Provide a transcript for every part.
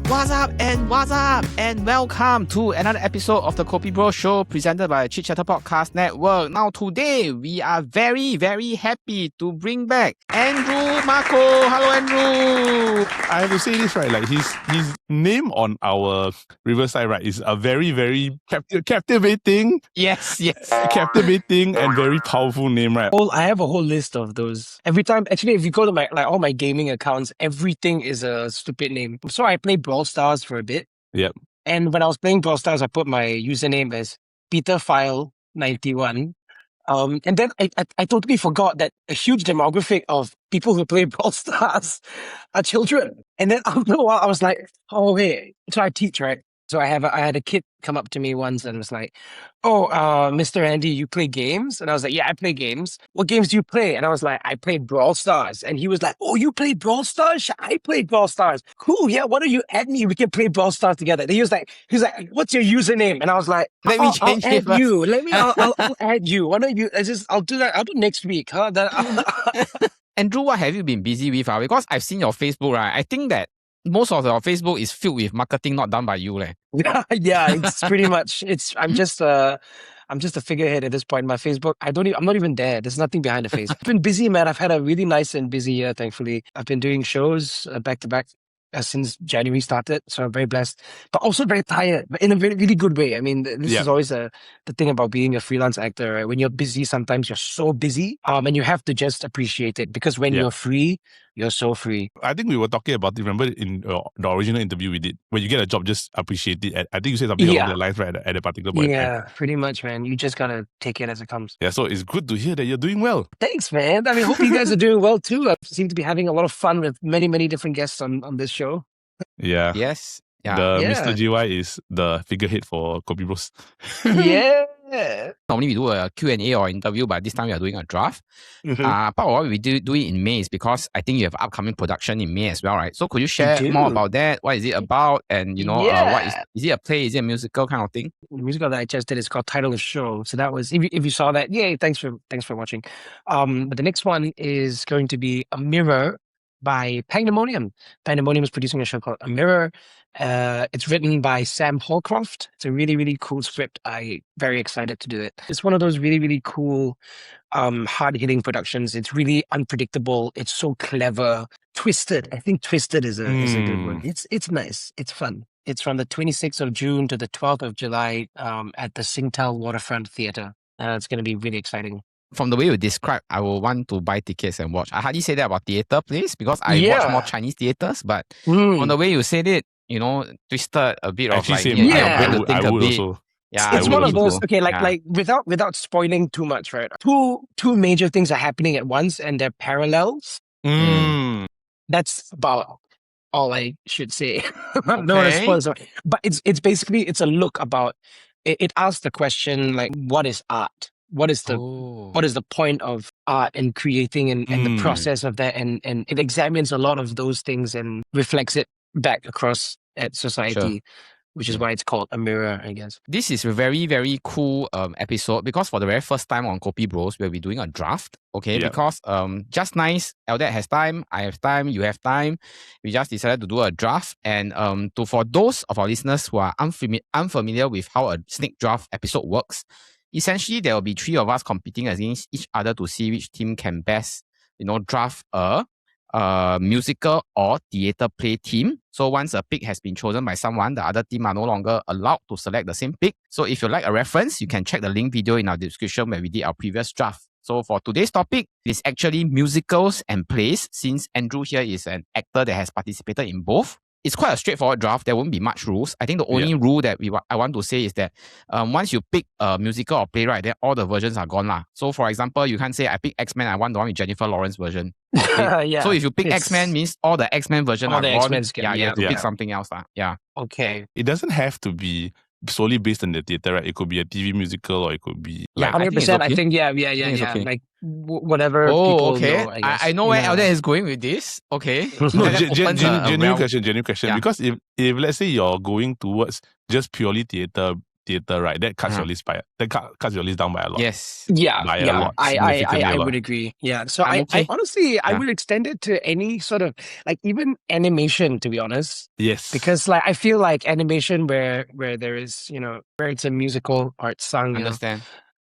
What's up, and welcome to another episode of the KopiBros show presented by Chit Podcast Network. Now today, we are very, very happy to bring back Andrew Marko. Hello, Andrew. I have to say this, right? Like his name on our Riverside, right, is a very, very captivating. Yes. Captivating and very powerful name, right? I have a whole list of those. Every time, actually, if you go to all my gaming accounts, everything is a stupid name. So I played Brawl Stars for a bit. Yep. And when I was playing Brawl Stars, I put my username as PeterFile91. And then I totally forgot that a huge demographic of people who play Brawl Stars are children. And then after a while, I was like, oh, wait. So I teach, right? So I had a kid come up to me once and was like, oh, Mr. Andy, you play games? And I was like, yeah, I play games. What games do you play? And I was like, I played Brawl Stars. And he was like, oh, you played Brawl Stars? I played Brawl Stars. Cool, yeah, why don't you add me? We can play Brawl Stars together. Then he was like, what's your username? And I was like, I'll add you. I'll add you. Why don't you, I'll do that. I'll do next week. Huh? Andrew, what have you been busy with? Because I've seen your Facebook, right? I think that most of your Facebook is filled with marketing not done by you, leh. Yeah, it's pretty much. I'm just a figurehead at this point. My Facebook, I'm not even there. There's nothing behind the face. I've been busy, man. I've had a really nice and busy year, thankfully. I've been doing shows back to back since January started, so I'm very blessed, but also very tired, but in a really, really good way. I mean, this is always the thing about being a freelance actor, right? When you're busy, sometimes you're so busy, and you have to just appreciate it, because when you're free, you're so free. I think we were talking about it, remember, in the original interview we did. When you get a job, just appreciate it. I think you said something along the lines, right, at a particular point. Yeah, pretty much, man. You just gotta take it as it comes. Yeah, so it's good to hear that you're doing well. Thanks, man. I mean, hope you guys are doing well too. I seem to be having a lot of fun with many, many different guests on this show. Yeah. Yes. Yeah. Mr. GY is the figurehead for KopiBros. Yeah. Normally we do a Q&A or interview, but this time we are doing a draft. Part of what we do it in May is because I think you have upcoming production in May as well, right? So could you share more about that? What is it about? And what is it a play? Is it a musical kind of thing? The musical that I just did is called Title of Show. So that was, if you saw that, yay, thanks for watching. But the next one is going to be A Mirror by Pandemonium. Pandemonium is producing a show called A Mirror. It's written by Sam Holcroft. It's a really, really cool script. I'm very excited to do it. It's one of those really, really cool, hard-hitting productions. It's really unpredictable. It's so clever. Twisted. I think twisted is a good word. It's nice. It's fun. It's from the 26th of June to the 12th of July at the Singtel Waterfront Theatre. It's going to be really exciting. From the way you describe, I will want to buy tickets and watch. I hardly say that about theatre plays because I watch more Chinese theatres, but on the way you said it, twisted a bit of like, I would also. Yeah, it's one of those. Okay, like without spoiling too much, right? Two major things are happening at once, and they're parallels. That's about all I should say. No response, but it's basically a look about. It asks the question like, what is art? What is the point of art and creating and the process of that? And it examines a lot of those things and reflects it back across at society, which is why it's called A Mirror, I guess. This is a very, very cool episode because for the very first time on KopiBros, we'll be doing a draft, because just nice, Eldad has time, I have time, you have time. We just decided to do a draft. And for those of our listeners who are unfamiliar with how a snake draft episode works, essentially, there will be three of us competing against each other to see which team can best, draft a musical or theatre play team. So once a pick has been chosen by someone, the other team are no longer allowed to select the same pick. So if you like a reference, you can check the link video in our description where we did our previous draft. So for today's topic, it's actually musicals and plays, since Andrew here is an actor that has participated in both. It's quite a straightforward draft. There won't be much rules. I think the only rule that I want to say is that once you pick a musical or play, right, then all the versions are gone lah. So for example, you can't say I pick X-Men, I want the one with Jennifer Lawrence version. Okay? So if you pick X-Men, means all the X-Men version are gone. You have to pick something else lah. Yeah. Okay. It doesn't have to be solely based on the theatre, right? It could be a TV musical or it could be... Yeah, 100%. I think, yeah. Okay. Like, whatever people know, I guess. I know where Eldad is going with this. Okay. No, genuine question. Yeah. Because if let's say you're going towards just purely theatre theater, right? That cuts your list cuts your list down by a lot. Yes. Yeah, By a lot. I would agree. Yeah. So I honestly I would extend it to any sort of like even animation, to be honest. Yes. Because like I feel like animation where there is, where it's a musical art sung, Understand.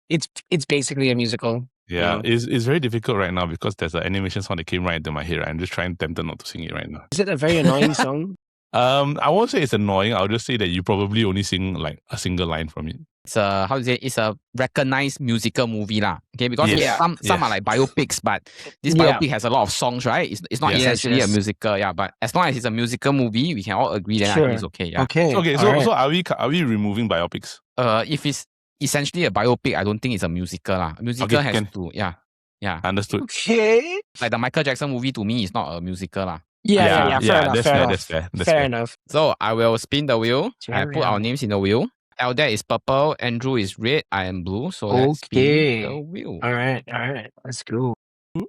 It's basically a musical. Yeah, it's very difficult right now because there's an animation song that came right into my head. I'm just tempted not to sing it right now. Is it a very annoying song? I won't say it's annoying. I'll just say that you probably only sing like a single line from it. It's it's a recognized musical movie lah. Okay, because some are like biopics, but this biopic has a lot of songs, right? It's not essentially a musical, but as long as it's a musical movie, we can all agree that I think it's okay. Yeah. Okay. So are we removing biopics? If it's essentially a biopic, I don't think it's a musical lah. A musical has to yeah. Understood. Okay. Like the Michael Jackson movie to me is not a musical lah. Yeah. That's fair. Enough. So I will spin the wheel. I put our names in the wheel. Eldad is purple, Andrew is red, I am blue. So let's spin the wheel. All right. Let's go.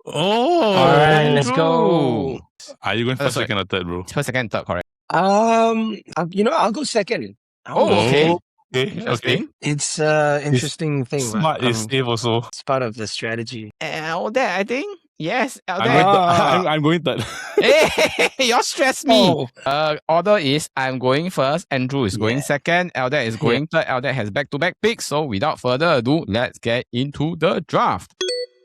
Oh, all right, let's go. Are you going first, second, or third, bro? First, second, third, correct. I'll go second. Okay. Okay. It's interesting thing. Smart is safe also. It's part of the strategy. Eldad, I think. Yes, I'm going third. Hey, you stress me. Order is I'm going first, Andrew is going second, Eldad is going third. Eldad has back-to-back picks. So without further ado, let's get into the draft.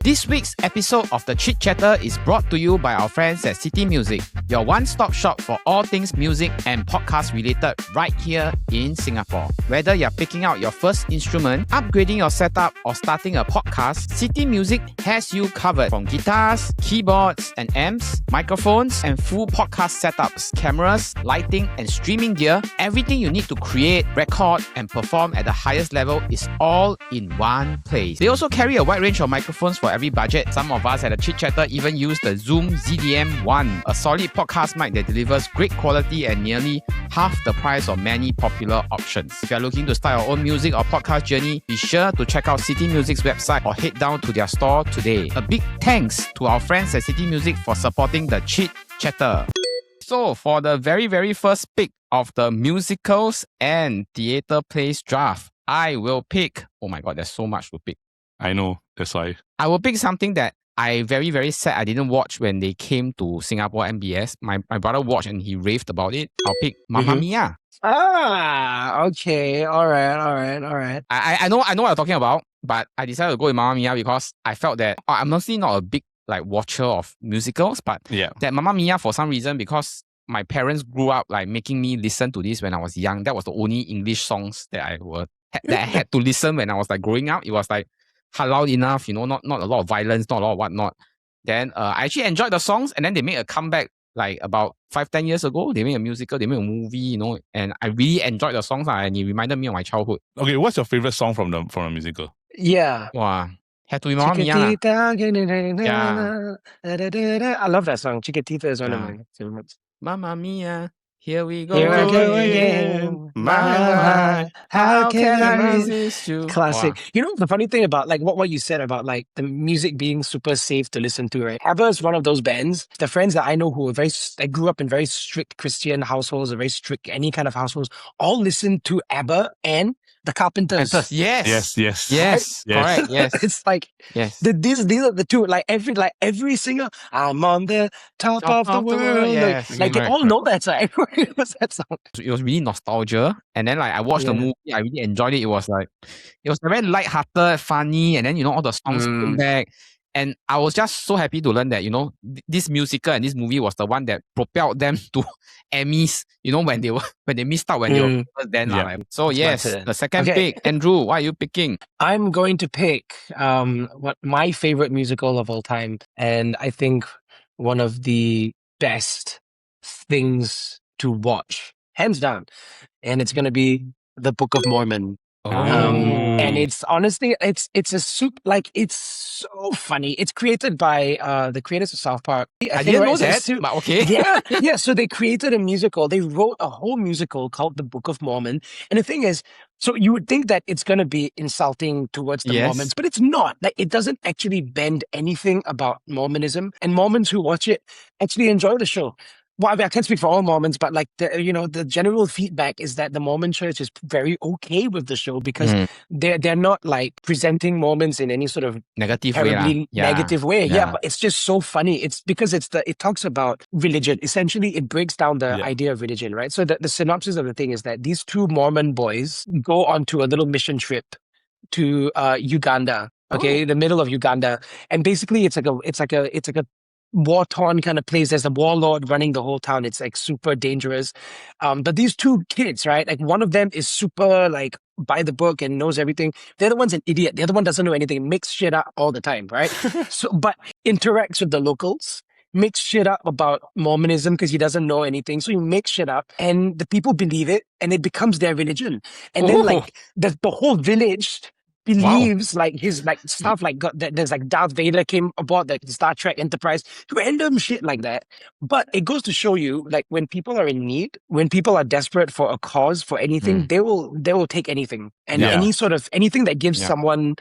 This week's episode of the Chit Chatter is brought to you by our friends at CityMusic, your one-stop shop for all things music and podcast related right here in Singapore. Whether you're picking out your first instrument, upgrading your setup, or starting a podcast, CityMusic has you covered from guitars, keyboards and amps, microphones and full podcast setups, cameras, lighting and streaming gear. Everything you need to create, record and perform at the highest level is all in one place. They also carry a wide range of microphones for every budget. Some of us at the Chit Chatter even use the Zoom ZDM1, a solid podcast mic that delivers great quality at nearly half the price of many popular options. If you're looking to start your own music or podcast journey, be sure to check out CityMusic's website or head down to their store today. A big thanks to our friends at CityMusic for supporting the Chit Chatter. So for the very, very first pick of the musicals and theatre plays draft, I will pick, oh my god, there's so much to pick. I know, that's why. I will pick something that I very, very sad I didn't watch when they came to Singapore MBS. My brother watched and he raved about it. I'll pick Mamma Mia. Okay. All right. I know what you're talking about, but I decided to go with Mamma Mia because I felt that I'm mostly not a big watcher of musicals, but that Mamma Mia for some reason, because my parents grew up making me listen to this when I was young. That was the only English songs that I had to listen when I was growing up. It was halal enough, not a lot of violence, not a lot of whatnot. Then I actually enjoyed the songs, and then they made a comeback about 5-10 years ago. They made a musical, they made a movie, and I really enjoyed the songs, and it reminded me of my childhood. Okay, what's your favorite song from the musical? Yeah. Wow. Had to be Mamma Mia. I love that song. Chiquitita is one of my favorites. Mamma Mia. Here we go. Here I go again. My, how can I resist you? Classic. Wow. The funny thing about what you said about the music being super safe to listen to, right? ABBA is one of those bands. The friends that I know who are grew up in very strict Christian households, or very strict any kind of households, all listen to ABBA and the Carpenters. Yes. Correct. Yes. It's these are the two. Every singer, I'm on the top of the world. Yes. They all know that song. Everyone knows that song. It was really nostalgia. And then I watched the movie. I really enjoyed it. It was very light-hearted, funny, and then all the songs came back. And I was just so happy to learn that, this musical and this movie was the one that propelled them to Emmys, when they missed out when they were then. So yes, the second pick. Andrew, what are you picking? I'm going to pick what my favorite musical of all time, and I think one of the best things to watch, hands down. And it's going to be The Book of Mormon. And it's honestly, it's a it's so funny. It's created by the creators of South Park. I didn't know that, but okay. Yeah. So they created a musical. They wrote a whole musical called The Book of Mormon. And the thing is, so you would think that it's going to be insulting towards the Mormons, but it's not. It doesn't actually bend anything about Mormonism. And Mormons who watch it actually enjoy the show. Well, I mean, I can't speak for all Mormons, but like the general feedback is that the Mormon Church is very okay with the show because they're not like presenting Mormons in any sort of negative terribly way. negative way. Yeah, but it's just so funny. It's because it talks about religion. Essentially, it breaks down the idea of religion, right? So the synopsis of the thing is that these two Mormon boys go onto a little mission trip to Uganda. Okay, the middle of Uganda, and basically it's like a war-torn kind of place. There's a warlord running the whole town. It's like super dangerous. But these two kids, right? Like one of them is super like by the book and knows everything. The other one's an idiot. The other one doesn't know anything, makes shit up all the time, right? But interacts with the locals, makes shit up about Mormonism because he doesn't know anything. So he makes shit up and the people believe it and it becomes their religion. And then like the whole village believes like his like stuff like there's like Darth Vader came aboard the Star Trek Enterprise, random shit like that. But it goes to show you like when people are in need, when people are desperate for a cause, for anything, they will take anything. And anything that gives someone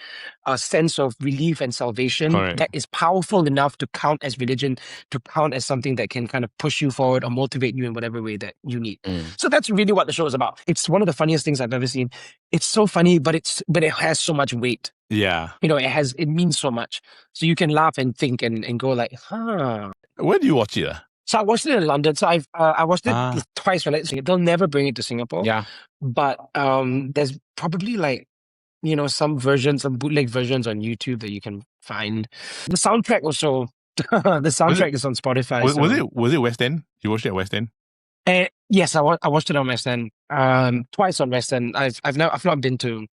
a sense of relief and salvation that is powerful enough to count as religion, to count as something that can kind of push you forward or motivate you in whatever way that you need. So that's really what the show is about. It's one of the funniest things I've ever seen. It's so funny, but it has so much weight. Yeah. It means so much. So you can laugh and think and go like, huh. Where do you watch it? So I watched it in London. So I watched it twice when they'll never bring it to Singapore. Yeah. But there's probably like, some bootleg versions on YouTube that you can find. The soundtrack also is on Spotify. Was it West End? You watched it at West End? Yes, I watched it on West End. Twice on West End. I've not been to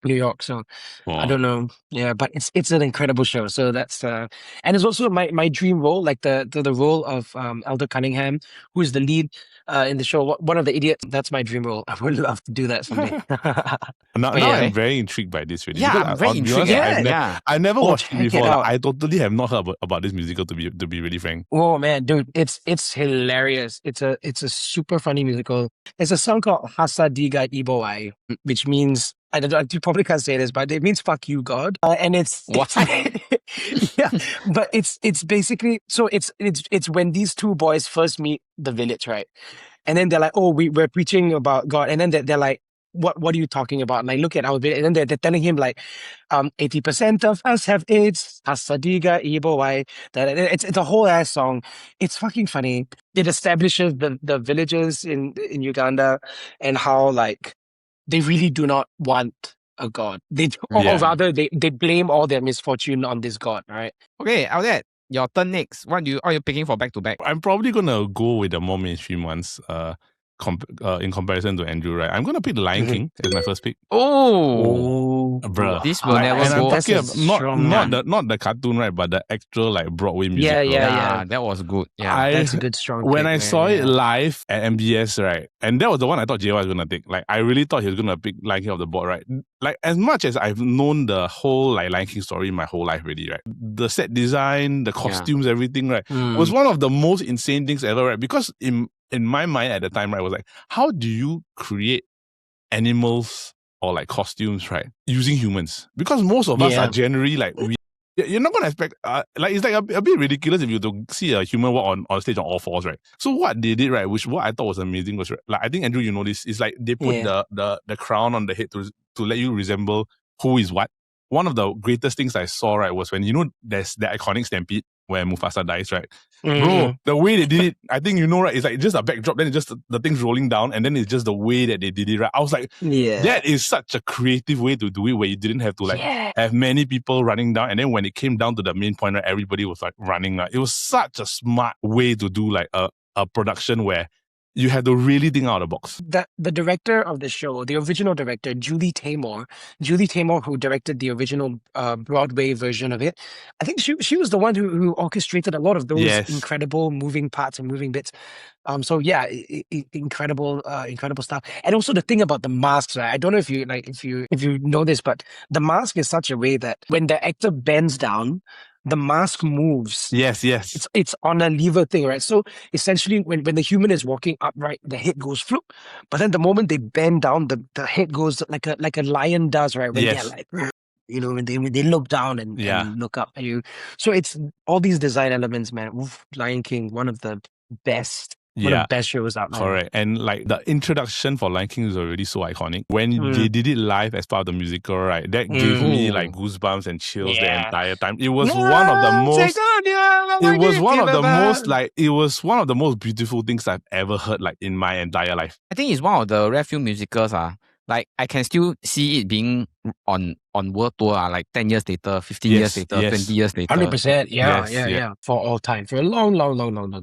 New York, so I don't know. Yeah, but it's an incredible show. So that's and it's also my dream role, like the role of Elder Cunningham, who is the lead in the show. One of the idiots. That's my dream role. I would love to do that someday. Now I'm very intrigued by this. Really. Yeah, I'm very intrigued. I never watched it before. It I totally have not heard about this musical. To be really frank. Oh man, dude, it's hilarious. It's a super funny musical. There's a song called Hasadiga Ibowai, which means. You probably can't say this, but it means "fuck you, God," and it's what? Yeah, but it's basically so it's when these two boys first meet the village, right? And then they're like, "Oh, we're preaching about God," and then they're like, "What are you talking about?" And I look at our village, and then they're telling him like, 80% of us have AIDS. Hasadiga Ibowai. It's a whole ass song. It's fucking funny. It establishes the villages in Uganda and how like. They really do not want a god. Or rather, they blame all their misfortune on this god, right? Okay, Aldette, your turn next. What are you picking for back to back? I'm probably gonna go with the more mainstream ones. In comparison to Andrew, right? I'm gonna pick The Lion King as my first pick. Oh, bruh. This will never go. I'm talking not the cartoon, right? But the actual like Broadway musical. Yeah. That was good. Yeah, that's a good strong. When pick, I saw it live at MBS, right, and that was the one I thought JY was gonna take. Like I really thought he was gonna pick Lion King off the board, right? Like as much as I've known the whole like Lion King story my whole life, really, right? The set design, the costumes, everything, right, was one of the most insane things ever, right? Because in my mind at the time, right, was like, how do you create animals or like costumes, right, using humans? Because most of us are generally like, you're not going to expect, like it's like a bit ridiculous if you to see a human walk on stage on all fours, right? So what they did, right, which what I thought was amazing was, like, I think Andrew, you know this, is like they put the crown on the head to let you resemble who is what. One of the greatest things I saw, right, was when, there's the iconic stampede where Mufasa dies, right? Bro, the way they did it, I think right, it's like just a backdrop, then it's just the thing's rolling down, and then it's just the way that they did it, right? I was like, that is such a creative way to do it, where you didn't have to like have many people running down, and then when it came down to the main point, right, everybody was like running. Right? It was such a smart way to do like a production where you had to really think out of the box. The director of the show, the original director, Julie Taymor, who directed the original Broadway version of it, I think she was the one who orchestrated a lot of those incredible moving parts and moving bits. So yeah, incredible stuff. And also the thing about the masks, right? I don't know if you know this, but the mask is such a way that when the actor bends down, the mask moves. Yes. It's on a lever thing, right? So essentially, when the human is walking upright, the head goes floop. But then the moment they bend down, the head goes like a lion does, right? When they're like, when they look down and look up at you. So it's all these design elements, man. Oof, Lion King, one of the best One of the best shows out there. Correct. And like the introduction for Lion King is already so iconic. When they did it live as part of the musical, right, that gave me like goosebumps and chills the entire time. It was one of the most beautiful things I've ever heard like in my entire life. I think it's one of the rare few musicals like I can still see it being on world tour like 10 years later, 15 years later, 20 years later. 100%. Yeah. For all time. For a long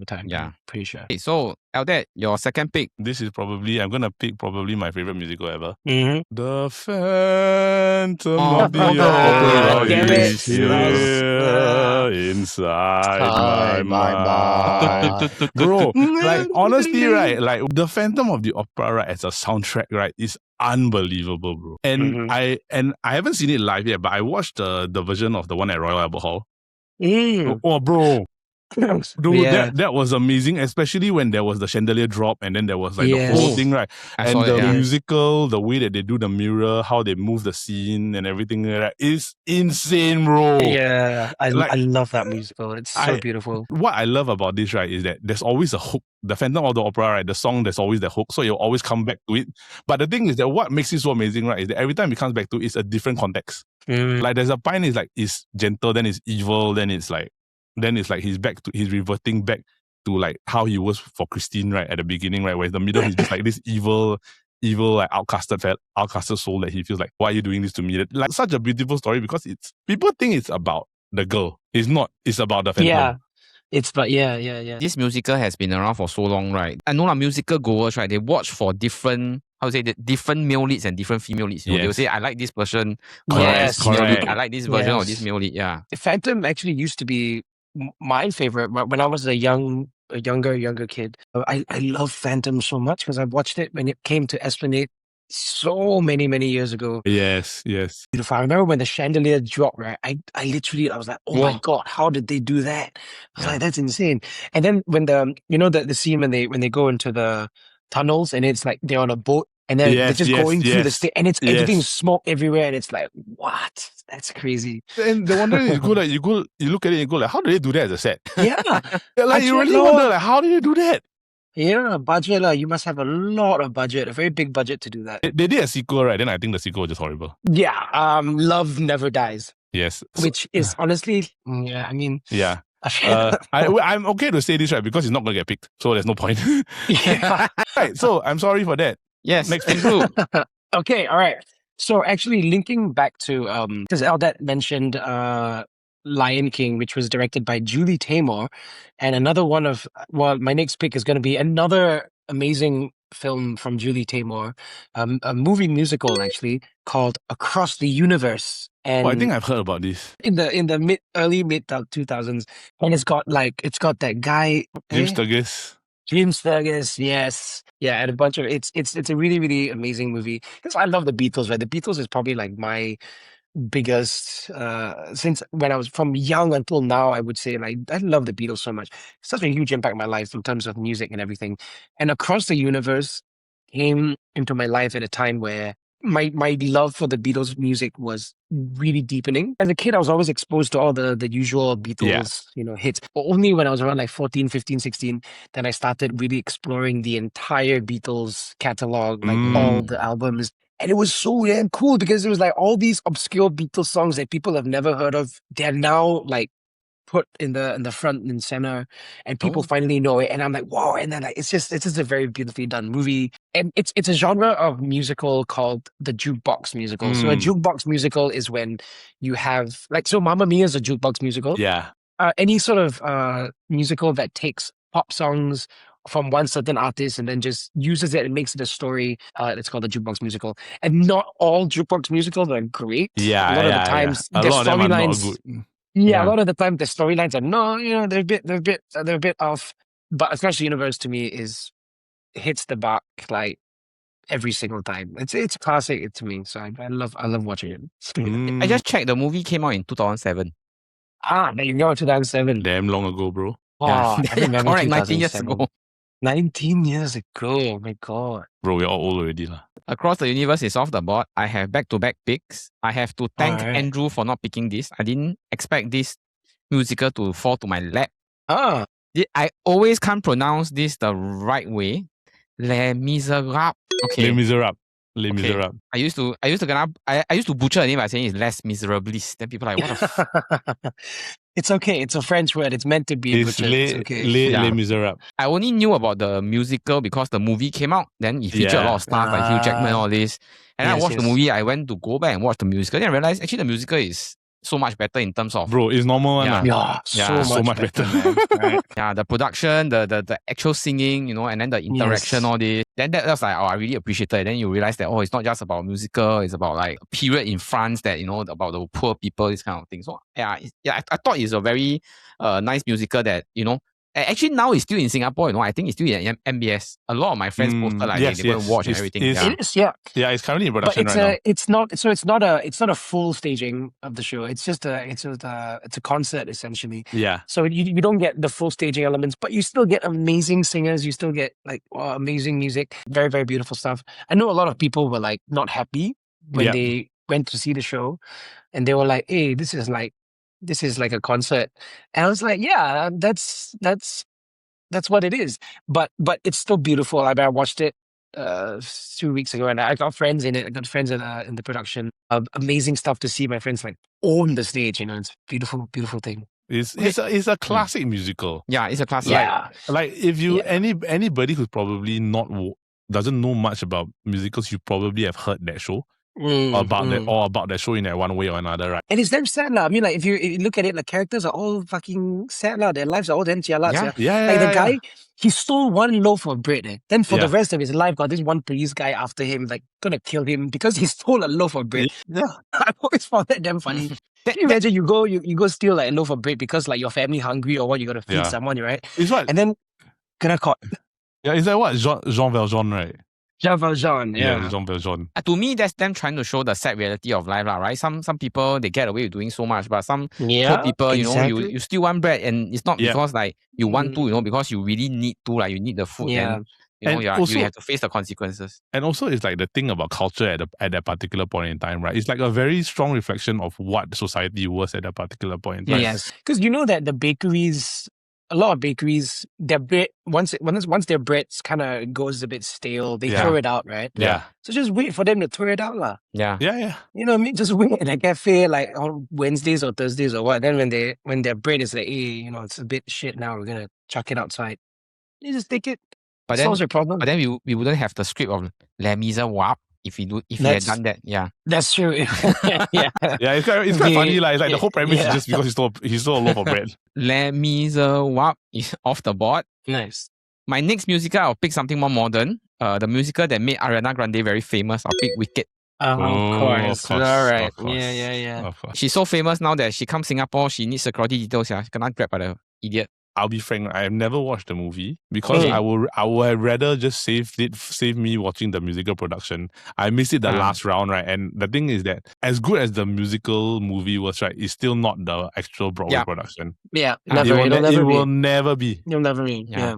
time. Yeah. I'm pretty sure. Okay, so Eldad, your second pick. This is I'm gonna pick probably my favorite musical ever. Mm-hmm. The Phantom of the Opera is here inside my mind. Bro, like honestly, right, like the Phantom of the Opera, right, as a soundtrack, right, is unbelievable, bro. And I haven't seen it live yet, but I watched the version of the one at Royal Albert Hall. Oh, bro. Dude, that was amazing, especially when there was the chandelier drop and then there was like the whole thing, right? And the musical, the way that they do the mirror, how they move the scene and everything like that is insane, bro. Yeah, I love that musical. It's so beautiful. What I love about this, right, is that there's always a hook. The Phantom of the Opera, right, the song, there's always the hook, so you'll always come back to it. But the thing is that what makes it so amazing, right, is that every time it comes back to it, it's a different context. Like there's a point is like it's gentle, then it's evil, then it's like he's reverting back to like how he was for Christine, right, at the beginning, right, where in the middle he's just like this evil like outcasted soul that he feels like, why are you doing this to me? Like such a beautiful story because people think it's about the girl. It's not. It's about the Phantom. Yeah. This musical has been around for so long, right? I know musical goers, right? They watch for different male leads and different female leads. You know, they'll say, I like this person. Yes, correct. I like this version of this male lead. Yeah. Phantom actually used to be my favorite when I was a younger kid. I love Phantom so much because I watched it when it came to Esplanade so many years ago. Yes. Beautiful. I remember when the chandelier dropped, right? I literally was like, oh my God, how did they do that? I was like, that's insane. And then when the scene when they go into the tunnels and it's like they're on a boat and then they're just going through the state and it's everything's smoke everywhere and it's like, what? That's crazy. And the wonder is good, like you look at it and go like, how do they do that as a set? Yeah. Like you really wonder like, how did they do that? Yeah, budget. You must have a lot of budget, a very big budget to do that. They did a sequel, right? Then I think the sequel was just horrible. Yeah, Love Never Dies. Yes. Which is honestly, I mean... Yeah. I'm okay to say this, right? Because it's not going to get picked. So there's no point. Yeah. Right, so I'm sorry for that. Yes. Next thing. Okay, all right. So actually linking back to, because Eldad mentioned Lion King, which was directed by Julie Taymor, and another one of, my next pick is going to be another amazing film from Julie Taymor, a movie musical actually called Across the Universe. And I think I've heard about this in the early mid 2000s, and it's got that guy James Sturgis, yes, yeah, and a bunch of it's a really amazing movie because I love the Beatles. Right, the Beatles is probably like my biggest since when I was from young until now. I would say like I love the Beatles so much. Such a huge impact on my life in terms of music and everything. And Across the Universe came into my life at a time where my love for the Beatles music was really deepening. As a kid, I was always exposed to all the usual Beatles, hits. But only when I was around like 14, 15, 16, then I started really exploring the entire Beatles catalog, like all the albums. And it was so damn cool because it was like all these obscure Beatles songs that people have never heard of. They're now like put in the front and center, and people finally know it. And I'm like, wow! And then like, it's just a very beautifully done movie. And it's a genre of musical called the jukebox musical. So a jukebox musical is when you have so Mamma Mia is a jukebox musical. Yeah. Any sort of musical that takes pop songs from one certain artist and then just uses it and makes it a story. It's called the jukebox musical. And not all jukebox musicals are great. Yeah. A lot of the times their storylines. Yeah, a lot of the time the storylines are they're a bit off. But Across the Universe to me hits the mark like every single time. It's a classic to me. So I love watching it. I just checked. The movie came out in 2007. There you go, 2007. Damn long ago, bro. Oh, I remember correct, 19 years ago. 19 years ago, my God. Bro, we're all old already. Across the Universe is off the board. I have back-to-back picks. I have to thank Andrew for not picking this. I didn't expect this musical to fall to my lap. I always can't pronounce this the right way. Les Miserables. Okay. Les Miserables. Les Okay. Miserables. I used to butcher the name by saying it's Les Miserables. Then people are like, what the It's okay. It's a French word. It's meant to be It's butchered. It's okay. Les Miserables. I only knew about the musical because the movie came out. Then it featured a lot of stuff like Hugh Jackman, all this. And I watched the movie. I went to go back and watch the musical. Then I realized actually the musical is so much better in terms of Bro, it's normal one. So much better, man. Right? Yeah, the production, the actual singing, and then the interaction, all this. Then that's like, I really appreciated it. Then you realize that, it's not just about musical, it's about like a period in France that, about the poor people, this kind of thing. So I thought it's a very nice musical that, actually now it's still in Singapore, I think it's still in MBS. A lot of my friends posted like they go and watch and everything. It is, yeah. Yeah, it's currently in production but right now. It's not a full staging of the show. It's just it's a concert essentially. Yeah. So you don't get the full staging elements, but you still get amazing singers. You still get like amazing music. Very, very beautiful stuff. I know a lot of people were like not happy when they went to see the show, and they were like, "Hey, this is like a concert," and I was like, "Yeah, that's what it is." But it's still beautiful. I watched it 2 weeks ago, and I got friends in it. I got friends in the production. Amazing stuff to see my friends like own the stage. It's a beautiful, beautiful thing. It's a classic musical. Yeah, it's a classic. Yeah. Like if you anybody who's probably doesn't know much about musicals, you probably have heard that show. About that show in that one way or another, right? And it's damn sad lah. I mean, like if you look at it, like characters are all fucking sad lah. Their lives are all damn jialat. Yeah. Like the guy, he stole one loaf of bread. Then for the rest of his life, got this one police guy after him, like gonna kill him because he stole a loaf of bread. Yeah, I've always found that damn funny. Can you imagine you go steal like a loaf of bread because like your family hungry or what, you gotta feed someone, right? It's what? And then gonna caught. Yeah, is that what Jean Valjean, right? Jean Valjean, yeah. Jean Valjean. To me, that's them trying to show the sad reality of life, right? Some people, they get away with doing so much, but some poor people, you still want bread, and it's not because like you want to, because you really need to, like you need the food, and you have to face the consequences. And also, it's like the thing about culture at that particular point in time, right? It's like a very strong reflection of what society was at that particular point in time. Yes, because you know that the bakeries, a lot of bakeries, their bread once their bread kind of goes a bit stale, they throw it out, right? Yeah. So just wait for them to throw it out, lah. Yeah. You know what I mean? Just wait at a cafe like on Wednesdays or Thursdays or what. Then when their bread is like, hey, it's a bit shit now, we're gonna chuck it outside. You just take it. But solves your problem. But then we wouldn't have the script of Les Miserables if we had done that. Yeah. That's true. Yeah. It's quite funny. Like, the whole premise is just because he stole a loaf of bread. Les Miserables is off the board. Nice. My next musical, I'll pick something more modern. The musical that made Ariana Grande very famous, I'll pick Wicked. Of course. All right. Of course. Yeah. Of course. She's so famous now that she comes Singapore, she needs security details. She cannot grab by the idiot. I'll be frank, I have never watched the movie because I would have rather just save me watching the musical production. I missed it the last round, right? And the thing is that as good as the musical movie was, right, it's still not the actual Broadway production. Yeah, it will never be. It'll never be. Yeah.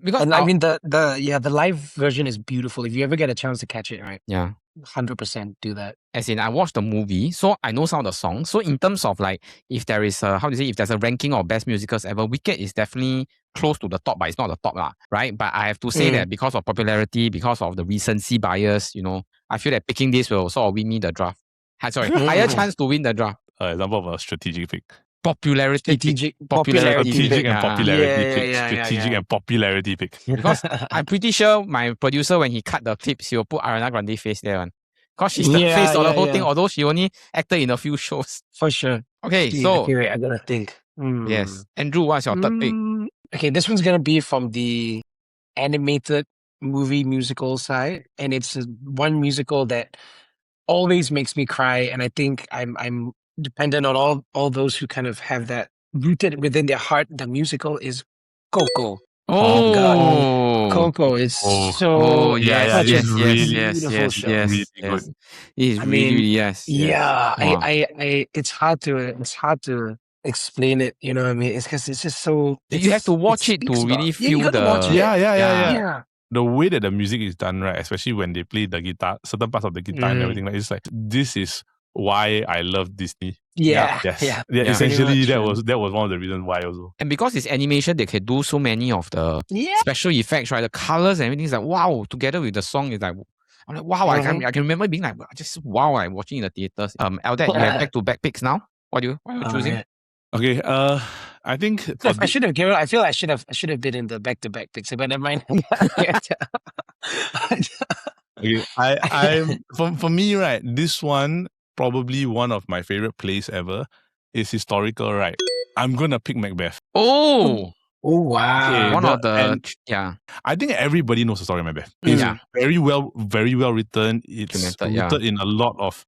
Because I mean the live version is beautiful. If you ever get a chance to catch it, right? Yeah. 100% do that. As in, I watched the movie, so I know some of the songs. So in terms of like, if there is if there's a ranking of best musicals ever, Wicked is definitely close to the top, but it's not the top lah, right? But I have to say that because of popularity, because of the recency bias, I feel that picking this will sort of win me the draft. Higher chance to win the draft. Example of a strategic pick. Strategic and popularity pick. Because I'm pretty sure my producer, when he cut the clips, he will put Ariana Grande face there one. Because she's the face of the whole thing, although she only acted in a few shows. For sure. Okay, so wait, I gotta think. Yes. Andrew, what's your third pick? Okay, this one's gonna be from the animated movie musical side, and it's one musical that always makes me cry, and I think I'm dependent on all those who kind of have that rooted within their heart. The musical is Coco. Oh God. Coco is so yes. It's really yes. Yeah, Wow. it's hard to explain it. You know what I mean? It's because it's just so. You have to watch it to really feel the. Yeah. The way that the music is done, right? Especially when they play the guitar, certain parts of the guitar and everything, like it's like this is why I love Disney. Yeah. Yes. Yeah. Essentially, Pretty much, that was one of the reasons why also. And because it's animation, they can do so many of the Yeah. special effects, right? The colors and everything is like wow. Together with the song, is like I'm like wow. I can remember being like just wow. I'm watching in the theaters. Eldad, you have back-to-back picks now. What are you choosing? Yeah. Okay. I think I should have given. I feel I should have been in the back-to-back picks, but never mind. Okay, for me, right, this one probably one of my favorite plays ever is historical, right? I'm gonna pick Macbeth. Oh, wow! One of the I think everybody knows the story of Macbeth. It's very well written. It's rooted in a lot of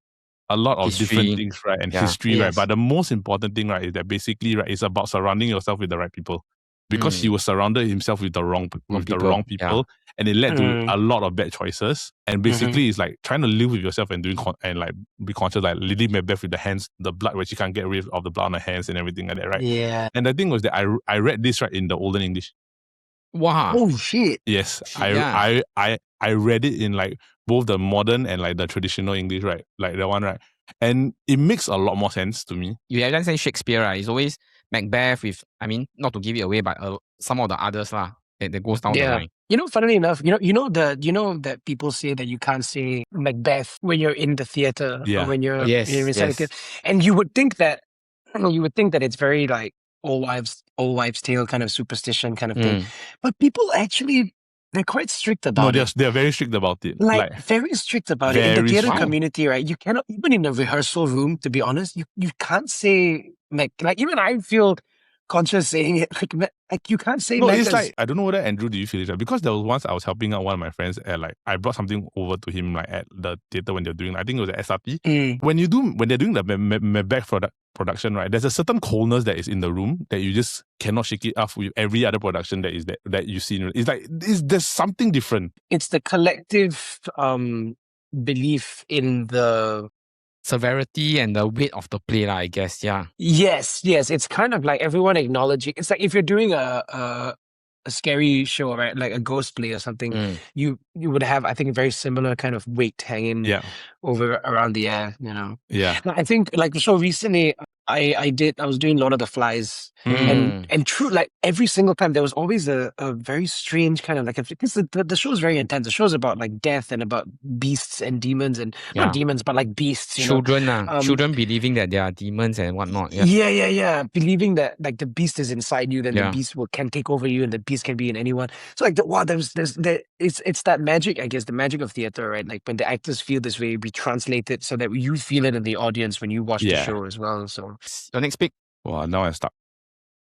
history. different things, right? And history, right? But the most important thing, right, is that basically, right, it's about surrounding yourself with the right people. Because he was surrounded himself with the wrong people, and it led to a lot of bad choices. And basically, it's like trying to live with yourself and be conscious, like Lady Macbeth with the blood, where she can't get rid of the blood on her hands and everything like that, right? Yeah. And the thing was that I read this right in the Olden English. Wow! Oh shit! Yes, I read it in like both the modern and like the traditional English, right? Like the one, right? And it makes a lot more sense to me. You haven't said Shakespeare, right? It's always Macbeth with, I mean, not to give it away, but some of the others that goes down the line. You know, funnily enough, you know that people say that you can't say Macbeth when you're in the theater or when you're inside the theater, and you would think that it's very like old wives' tale kind of superstition kind of thing, but people actually. They're quite strict about it. They're very strict about it. Like very strict about it. In the theater community, right? You cannot, even in a rehearsal room, to be honest, you can't say, like even I feel conscious saying it. Like you can't say it's like, I don't know whether, Andrew, do you feel it? Because there was once I was helping out one of my friends at like, I brought something over to him like at the theater when they're doing, I think it was at SRT. When they're doing the Macbeth production, right, there's a certain coldness that is in the room that you just cannot shake it off with every other production that you see. It's like, there's something different. It's the collective belief in the severity and the weight of the play, I guess. Yes. It's kind of like everyone acknowledging. It's like if you're doing a scary show, right? Like a ghost play or something, you would have, I think, a very similar kind of weight hanging over around the air, you know? Yeah. I think like so recently I was doing Lord of the Flies and true, like every single time there was always a very strange kind of like, because the show is very intense. The show is about like death and about beasts and demons and not demons, but like beasts. Children believing that there are demons and whatnot. Yeah. Believing that like the beast is inside you, then the beast can take over you and the beast can be in anyone. So like, it's that magic, I guess, the magic of theater, right? Like when the actors feel this way, we translate it so that you feel it in the audience when you watch the show as well. So your next pick? Well, now I'm stuck.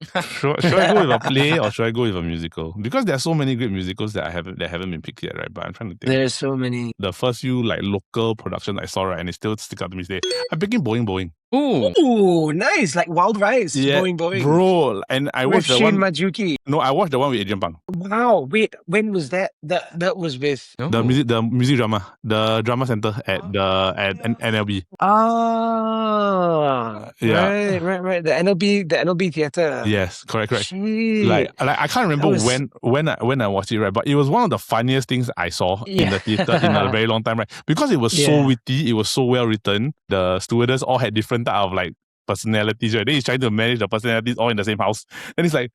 Should I go with a play or should I go with a musical? Because there are so many great musicals that haven't been picked yet, right? But I'm trying to think. There's so many. The first few like local productions I saw, right, and it still sticks out to me today. I'm picking Boing Boing. Ooh, nice! Like Wild Rice. Yeah, Boing Boing, bro. And I watched the one. Majuki. No, I watched the one with Adrian Pang. Wow, wait, when was that? That was with the music drama, the drama center at NLB. Ah, right. The NLB theater. Yes, correct. Like I can't remember when I watched it, right? But it was one of the funniest things I saw in the theater in a very long time, right? Because it was so witty, it was so well written. The stewardess all had different type of like personalities, right? Then he's trying to manage the personalities all in the same house. Then he's like,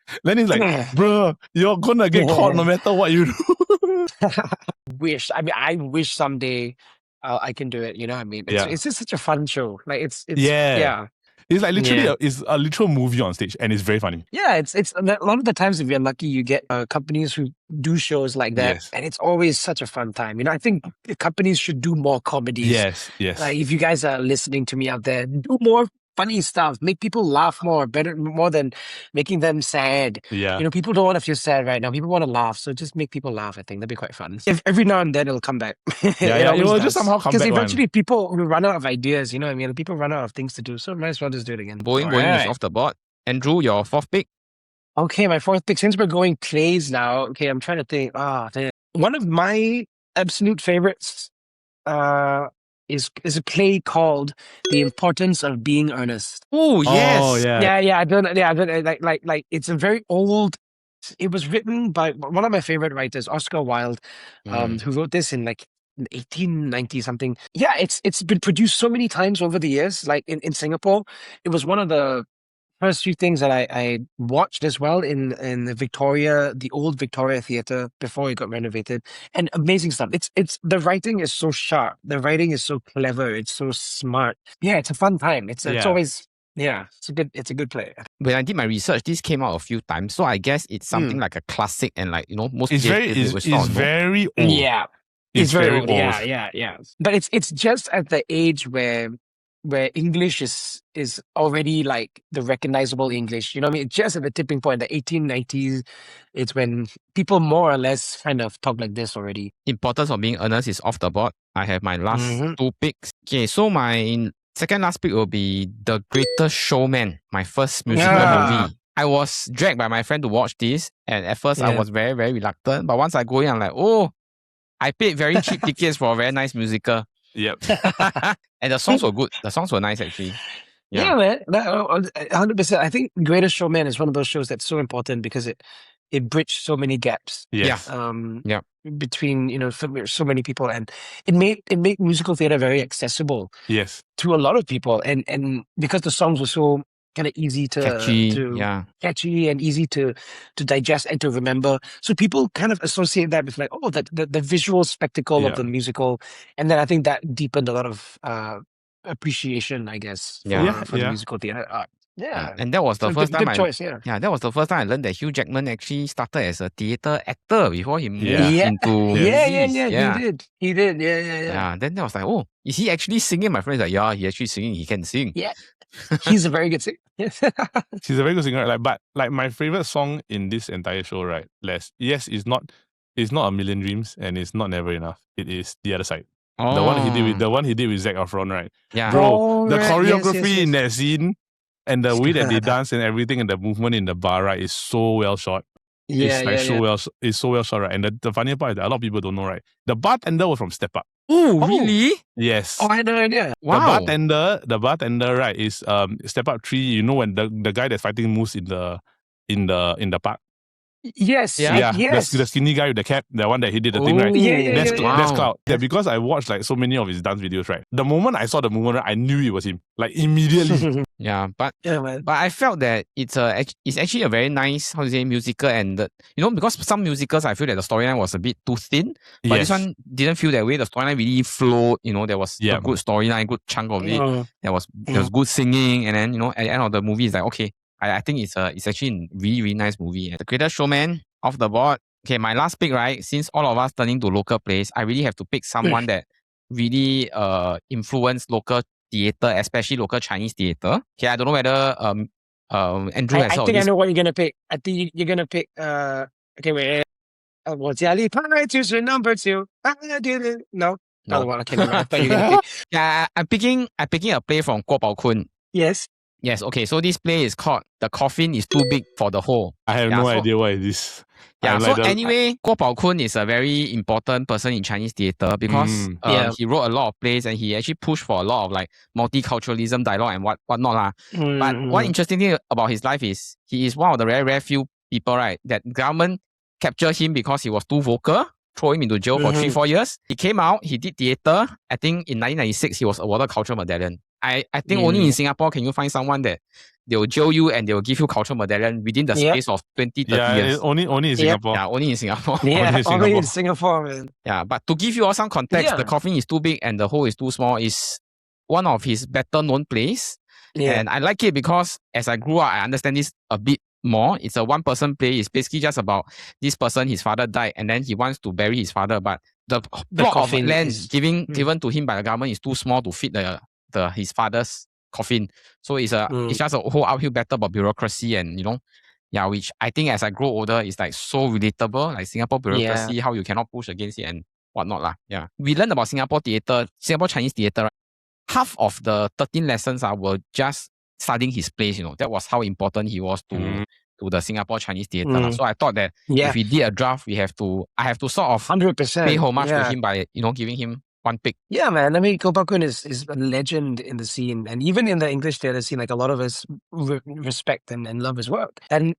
bro, you're gonna get caught no matter what you do. I wish someday I can do it. You know what I mean? It's just such a fun show. Like it's It's like literally it's a literal movie on stage and it's very funny. Yeah, it's a lot of the times if you're lucky, you get companies who do shows like that, and it's always such a fun time. You know, I think companies should do more comedies. Yes. Like if you guys are listening to me out there, do more funny stuff, make people laugh more than making them sad. Yeah. You know, people don't want to feel sad right now. People want to laugh. So just make people laugh. I think that'd be quite fun. If every now and then it'll come back. It will just somehow come back. Because eventually people will run out of ideas, you know what I mean? People run out of things to do. So might as well just do it again. Boing is off the board. Andrew, your fourth pick? Okay, my fourth pick. Since we're going plays now, okay, I'm trying to think. One of my absolute favorites is a play called The Importance of Being Earnest. Oh, yes. Oh, yeah. I don't like it's a very old. It was written by one of my favorite writers, Oscar Wilde, who wrote this in like 1890 something. Yeah, it's been produced so many times over the years. Like in Singapore, it was one of the first few things that I watched as well in the old Victoria Theatre before it got renovated, and amazing stuff. It's the writing is so sharp, the writing is so clever, it's so smart. Yeah, it's a fun time. It's always it's a good play. When I did my research, this came out a few times, so I guess it's something like a classic, and like most it's very old. Yeah, it's very old. Yeah. But it's just at the age where English is already like the recognizable English. You know what I mean? It's just at the tipping point, the 1890s, it's when people more or less kind of talk like this already. Importance of being earnest is off the board. I have my last two picks. Okay, so my second last pick will be The Greatest Showman, my first musical movie. I was dragged by my friend to watch this, and at first I was very, very reluctant. But once I go in, I'm like, oh, I paid very cheap tickets for a very nice musical. Yep. And the songs were good. The songs were nice, actually. Yeah, man. 100%. I think Greatest Showman is one of those shows that's so important because it bridged so many gaps. Yes. Between so many people, and it made musical theater very accessible. Yes. To a lot of people, and because the songs were so kind of easy to catchy and easy to digest and to remember, so people kind of associate that with like, oh, the visual spectacle of the musical, and then I think that deepened a lot of appreciation, I guess, for the musical theater art. Yeah, and that was the first time that was the first time I learned that Hugh Jackman actually started as a theater actor before he moved into movies. He did. Yeah, then I was like, oh, is he actually singing? My friend's like, yeah, he actually singing. He can sing. Yeah. He's a very good singer. He's a very good singer. But my favorite song in this entire show, right? It's not A Million Dreams, and it's not Never Enough. It is The Other Side. Oh. The one he did with Zac Efron, right? Yeah. Bro, the choreography in that scene and the way that they dance and everything and the movement in the bar, right, is so well shot. It's so well shot, right? And the funny part is that a lot of people don't know, right? The bartender was from Step Up. Oh, really? Yes. Oh, I had no idea. Wow. The bartender, right, is Step Up 3. You know when the guy that's fighting Moose in the park. Yes. The skinny guy with the cap, the one that he did the thing, right? That's Cloud. Yeah, because I watched like so many of his dance videos, right? The moment I saw the movement, right, I knew it was him, like immediately. But I felt that it's actually a very nice, musical, and because some musicals I feel that the storyline was a bit too thin, but this one didn't feel that way. The storyline really flowed. There was a good storyline, good chunk of it. There was good singing, and then at the end of the movie, it's like, okay, I think it's actually a really, really nice movie. The Greatest Showman, off the board. Okay, my last pick, right? Since all of us turning to local plays, I really have to pick someone that really influenced local theatre, especially local Chinese theatre. Okay, I don't know whether Andrew has. I think I know what you're gonna pick. I think you're gonna pick. Okay, wait. 我家里派就是 number 2. No. Okay, never mind. Yeah, I'm picking a play from Guo Baokun. Yes, okay, so this play is called The Coffin is Too Big for the Hole. I have no idea what it is. Anyway, Guo Baokun is a very important person in Chinese theatre because he wrote a lot of plays and he actually pushed for a lot of like multiculturalism dialogue and whatnot. But one interesting thing about his life is he is one of the very few people, right, that government captured him because he was too vocal, throw him into jail for 3-4 years. He came out, he did theatre. I think in 1996 he was awarded Cultural Medallion. I think only in Singapore can you find someone that they will jail you and they will give you Cultural Medallion within the space of 20-30 years. Only in Singapore. Yeah, only in Singapore. Only in Singapore, man. Yeah, but to give you all some context, The Coffin is Too Big and the Hole is Too Small is one of his better known plays. And I like it because as I grew up, I understand this a bit more. It's a one-person play. It's basically just about this person, his father died, and then he wants to bury his father, but the plot of land given to him by the government is too small to fit his father's coffin. So it's just a whole uphill battle about bureaucracy and which I think as I grow older is like so relatable, like Singapore bureaucracy, how you cannot push against it and whatnot lah. Yeah, we learned about Singapore Chinese theatre. Right? Half of the 13 lessons were just studying his plays. That was how important he was to the Singapore Chinese theatre. So I thought that if we did a draft, I have to sort of 100% pay homage to him by giving him one pick. Yeah, man. I mean, Guo Baokun is a legend in the scene, and even in the English theatre scene, like a lot of us respect and love his work. And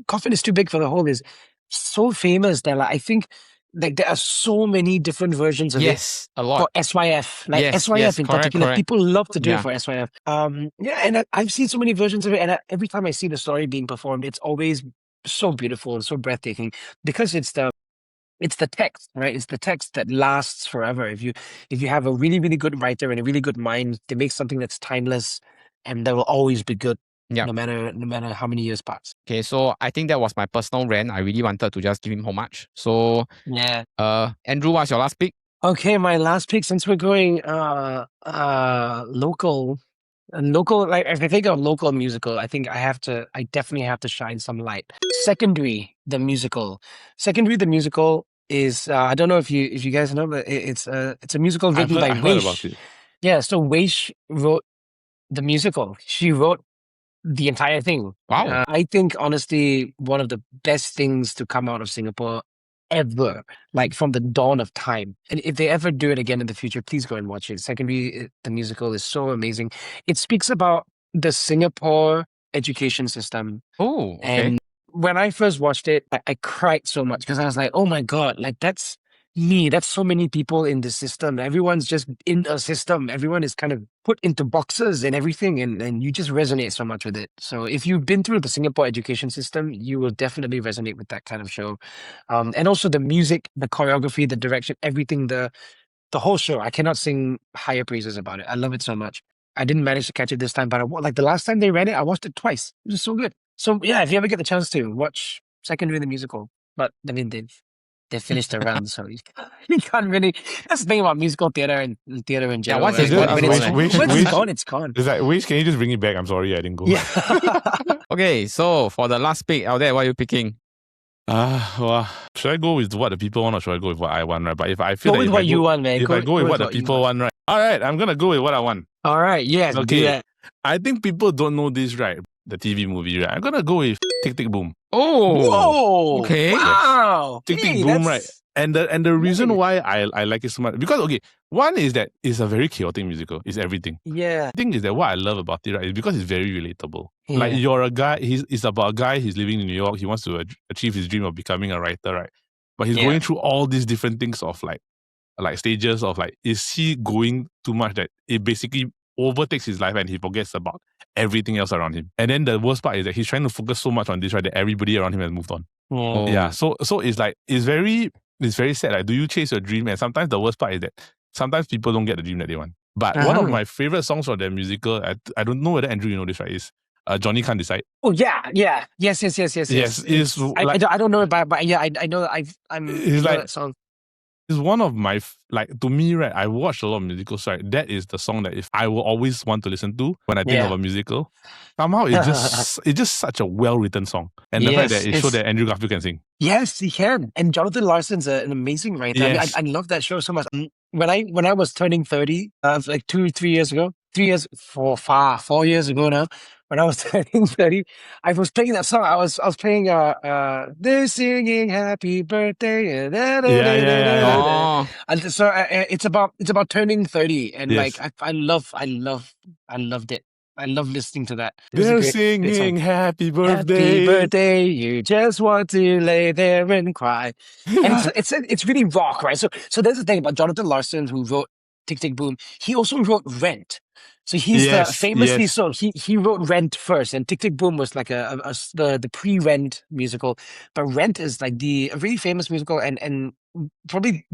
Coffin is Too Big for the Hole is so famous that I think like there are so many different versions of it a lot. for SYF. Like Yes, SYF in correct, particular, correct. people love to do Yeah. it for SYF. Yeah, and I've seen so many versions of it, and every time I see the story being performed, it's always so beautiful and so breathtaking because it's the text, right? It's the text that lasts forever. If you have a really, really good writer and a really good mind, they make something that's timeless and that will always be good. Yeah. No matter how many years pass. Okay, so I think that was my personal rant. I really wanted to just give him homage. So Yeah. Andrew, what's your last pick? Okay, my last pick, since we're going local, like if I think of local musical, I think I definitely have to shine some light. Secondary, the musical. Secondary, the musical is I don't know if you guys know, but it's a musical written by I heard about Weish. it. Yeah, so Weish wrote the musical. She wrote the entire thing. Wow. I think honestly, one of the best things to come out of Singapore ever, like from the dawn of time. And if they ever do it again in the future, please go and watch it. Secondly, the musical is so amazing. It speaks about the Singapore education system. Oh, okay. And when I first watched it, I cried so much because I was like, oh my God, like that's me. That's so many people in the system. Everyone's just in a system. Everyone is kind of put into boxes and everything. And you just resonate so much with it. So if you've been through the Singapore education system, you will definitely resonate with that kind of show. And also the music, the choreography, the direction, everything, the whole show. I cannot sing higher praises about it. I love it so much. I didn't manage to catch it this time, but like the last time they ran it, I watched it twice. It was so good. So yeah, if you ever get the chance to watch Secondary the musical, but I mean they finished the run, so you can't really. That's the thing about musical theater and theater in general. once it's right? gone, When it's gone. when it's gone, it's gone. It's like, Wish, can you just bring it back? I'm sorry, I didn't go. Yeah. Okay, so for the last pick, out there, what are you picking? Well, should I go with what the people want or should I go with what I want, right? But if I feel Go that with if what I you go, want, man. if I go with what the people want, right? All right, I'm gonna go with what I want. All right, yes, do Okay. that. I think people don't know this, right? The TV movie, right? I'm gonna go with Tick Tick Boom. Oh, Whoa! okay. Wow! Tick Tick Hey, Boom, right? that's- And the reason Nice. why I like it so much, because okay, one is that it's a very chaotic musical. It's everything. Yeah. The thing is that what I love about it, right, is because it's very relatable. Yeah. Like you're a guy, it's about a guy, he's living in New York, he wants to achieve his dream of becoming a writer, right? But he's Yeah. going through all these different things of like stages of like, is he going too much that it basically overtakes his life and he forgets about everything else around him. And then the worst part is that he's trying to focus so much on this, right, that everybody around him has moved on. Oh. Yeah. So it's like it's very sad. Like, do you chase your dream? And sometimes the worst part is that sometimes people don't get the dream that they want. But one of my favorite songs from their musical, I don't know whether Andrew you know this, right? Is Johnny Can't Decide. Oh yeah. Yes. It's like, I don't know it, but yeah, I know that I know like- that song. it's one of my to me, right? I watched a lot of musicals, right? That is the song that if I will always want to listen to when I think Yeah. of a musical. Somehow it's just such a well written song, and the fact Yes, that it showed that Andrew Garfield can sing. Yes, he can. And Jonathan Larson's an amazing writer. Yes. I love that show so much. When I was turning 30, like 3 years ago, 4 years ago now, when I was turning 30, I was playing that song. I was playing they're singing happy birthday. Oh, And so it's about turning 30, and Yes. like I loved it. I love listening to that. It was a They're great song. singing happy birthday. Happy birthday, you just want to lay there and cry. And it's really rock, right? So there's the thing about Jonathan Larson, who wrote Tick Tick Boom. He also wrote Rent. So he's Yes, famously yes. so he wrote Rent first, and Tick Tick Boom was like the pre-Rent musical. But Rent is like a really famous musical, and probably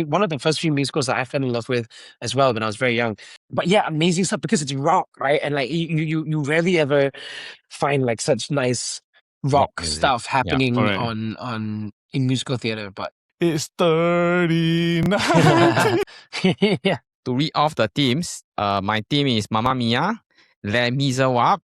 one of the first few musicals that I fell in love with as well when I was very young. But yeah, amazing stuff because it's rock, right? And like you rarely ever find like such nice rock music. stuff happening correct. on in musical theater. But It's 39. yeah. to read off the teams, my team is Mamma Mia, Les Miserables,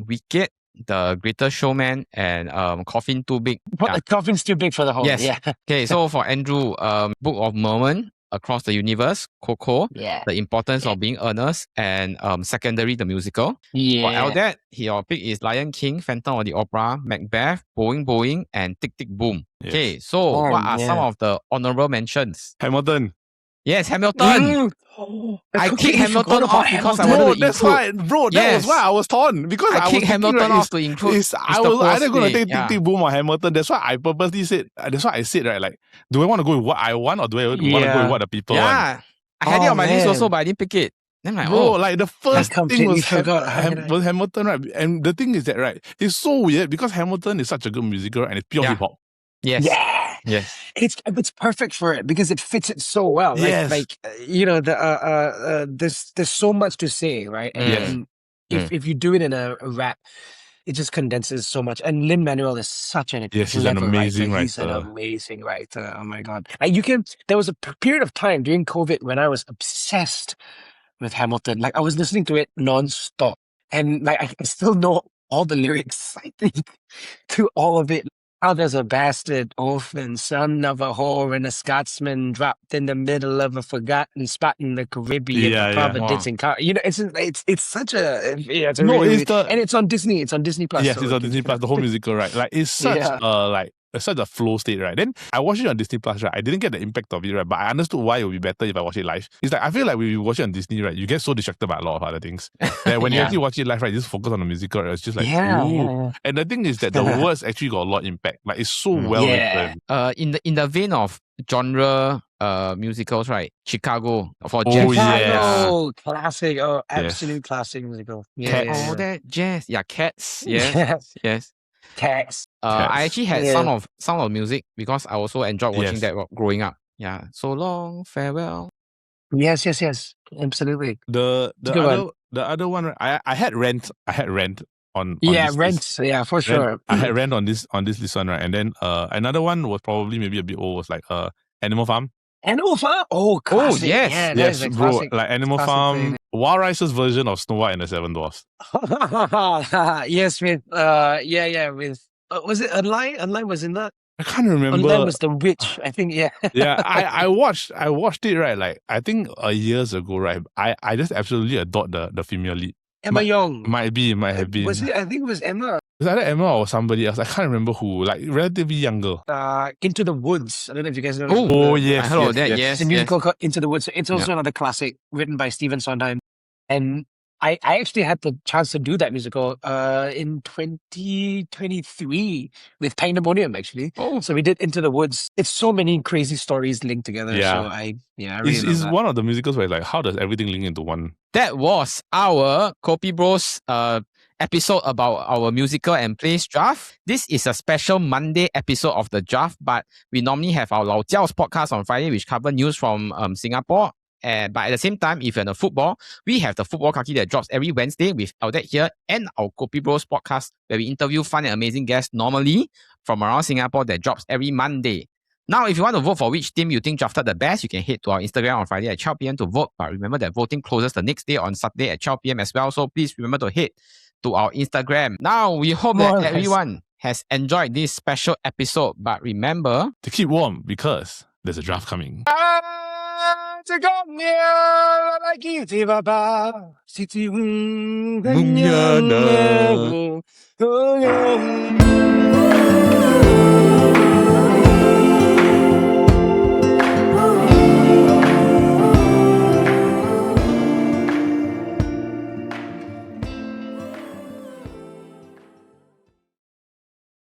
Wicked, The Greatest Showman, and Coffin Too Big. But Yeah. the coffin's too big for the hole. Yes. Yeah. Okay, so for Andrew, Book of Mormon, Across the Universe, Coco, Yeah. The Importance of Being Earnest, and Secondary, the musical. For Yeah. Eldad, your pick is Lion King, Phantom of the Opera, Macbeth, Boing, and Tick Tick Boom. Yes. Okay, so Oh, what are some yeah. of the honorable mentions? Hamilton. Yes, Hamilton. I kicked Hamilton off because I Bro, wanted to that's include. why, bro. That was why I was torn because I was kicked thinking, Hamilton right, off to include. I was either going to take Tick Tick Boom or Hamilton. That's why I purposely said. That's why I said, right, like, do I want to go with what I want or do I want to go with what the people want? Yeah, I had it on my list also, but I didn't pick it. Then I'm like, bro, like the first thing was Hamilton, right? And the thing is that, right, it's so weird because Hamilton is such a good musical and it's pure hip hop. Yes. Yeah. Yes. It's perfect for it because it fits it so well. Like you know, there's so much to say, right? And if you do it in a rap, it just condenses so much. And Lin-Manuel is such an he's an amazing writer. He's an amazing writer. Oh my god! Like there was a period of time during COVID when I was obsessed with Hamilton. Like I was listening to it non-stop, and like I still know all the lyrics, I think, to all of it. How there's a bastard orphan, son of a whore, and a Scotsman dropped in the middle of a forgotten spot in the Caribbean. Providence and you know, it's such a it's a and it's on Disney. It's on Disney Plus. Yes, it's on Disney Plus. The whole musical, right? Like it's such it's such a flow state, right? Then I watched it on Disney Plus, right? I didn't get the impact of it, right? But I understood why it would be better if I watch it live. It's like I feel like when you watch it on Disney, right, you get so distracted by a lot of other things. That when you actually watch it live, right, you just focus on the musical, right? It's just like And the thing is that the words actually got a lot of impact. Like it's so well written. In the vein of genre musicals, right? Chicago for jazz. Chicago, classic. Oh, absolute classic musical. That jazz. Yeah, Cats. Yes. Yes. Cats. I actually had Sound of Music because I also enjoyed watching that growing up. Yeah. So long, farewell. Yes. Absolutely. The other one, I had Rent. On Rent. List. Yeah, for sure. I had Rent on this list one, right? And then another one was probably maybe a bit old, was like Animal Farm. Animal Farm? Oh, classic. Yes, bro. Like Animal Farm, Wild Rice's version of Snow White and the Seven Dwarfs. Yes, with with was it Online? Online was in that. I can't remember. Online was the witch, I think. I watched it, right, like I think years ago, right. I just absolutely adored the female lead. Emma Young. Might have been. Was it? I think it was Emma. Was either Emma or somebody else. I can't remember who. Like relatively younger. Into the Woods. I don't know if you guys know. Yes. I heard that. Yes. It's a musical called Into the Woods. It's also another classic written by Stephen Sondheim. And I actually had the chance to do that musical in 2023 with Pandemonium, actually. So we did Into the Woods. It's so many crazy stories linked together. So I really It's one of the musicals where like, how does everything link into one? That was our KopiBros episode about our musical and plays draft. This is a special Monday episode of the draft, but we normally have our Lao Jiao's podcast on Friday, which cover news from Singapore. But at the same time, if you're in football, we have the Football Kaki that drops every Wednesday with Eldad here and our KopiBros podcast, where we interview fun and amazing guests normally from around Singapore that drops every Monday. Now, if you want to vote for which team you think drafted the best, you can head to our Instagram on Friday at 12 p.m. to vote. But remember that voting closes the next day on Saturday at 12 p.m. as well. So please remember to head to our Instagram. Now, we hope that everyone has enjoyed this special episode. But remember to keep warm because there's a draft coming. City